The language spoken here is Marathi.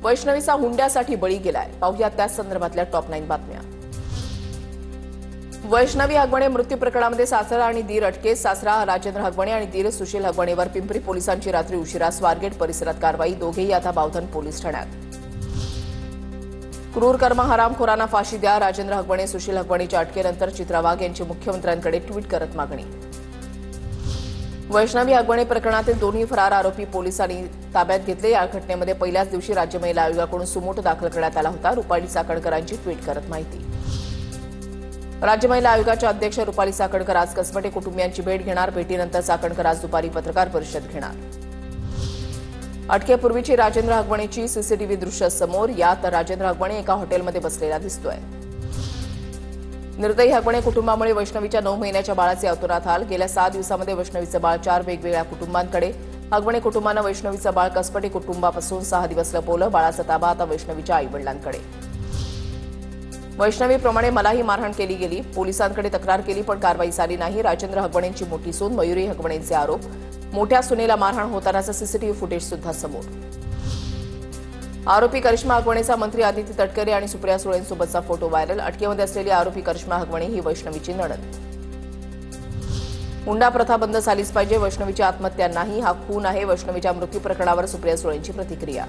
वैष्णवीचा हुंड्यासाठी बळी गेलाय। पाहूया त्या संदर्भातल्या टॉप 9 बातम्या। वैष्णवी हगवणे मृत्यू प्रकरणामध्ये सासरा आणि दीर अटकेत। सासरा राजेंद्र हगवणे आणि दीर सुशील हगवणेवर पिंपरी पोलिसांची रात्री उशिरा स्वारगेट परिसरात कारवाई। दोघेही आता बावधन पोलीस ठाण्यात। क्रूर कर्म हरामखोरांना फाशी द्या। राजेंद्र हगवणे सुशील हगवणेच्या अटकेनंतर चित्रा वाघ यांची मुख्यमंत्र्यांकडे ट्विट करत मागणी। वैष्णवी हगवणे प्रकरणातील दोन्ही फरार आरोपी पोलिसांनी ताब्यात घेतले। या घटनेमध्ये पहिल्याच दिवशी राज्य महिला आयोगाकडून सुमोटो दाखल करण्यात आला होता। रुपाली चाकणकरांची ट्विट करत माहिती। राज्य महिला आयोगाच्या अध्यक्ष रुपाली चाकणकर आज कसबटे कुटुंबियांची भेट घेणार। भेटीनंतर चाकणकर आज दुपारी पत्रकार परिषद घेणार। अटकेपूर्वीची राजेंद्र हगवणेची सीसीटीव्ही दृश्य समोर। यात राजेंद्र हगवणे एका हॉटेलमध्ये बसलेला दिसतोय। निर्दयी हगवणे कुटुंबामुळे वैष्णवीच्या 9 महिन्याच्या बाळाचे अतोनात हाल। गेल्या 6 दिवसांमध्ये वैष्णवीचं बाळ 4 वेगवेगळ्या कुटुंबांकडे। हगवणे कुटुंबानं वैष्णवीचं बाळ कसपटे कुटुंबापासून 6 दिवस लपवलं। बाळाचा ताबा आता वैष्णवीच्या आईवडिलांकडे। वैष्णवीप्रमाणे मलाही मारहाण केली गेली। पोलिसांकडे तक्रार केली पण कारवाई झाली नाही। राजेंद्र हगवणेंची मोठी सून मयुरी हगवणेंचे आरोप। मोठ्या सुनेला मारहाण होतानाचं सीसीटीव्ही फुटेज सुद्धा समोर। आरोपी करिश्मा हगवणेचा मंत्री आदिती तटकरे आणि सुप्रिया सुळेंसोबतचा फोटो व्हायरल। अटकेमध्ये असलेली आरोपी करिश्मा हगवणे ही वैष्णवीची नणंद। हुंडा प्रथा बंद झालीच पाहिजे। वैष्णवीची आत्महत्या नाही, हा खून आहे। वैष्णवीच्या मृत्यू प्रकरणावर सुप्रिया सुळेंची प्रतिक्रिया।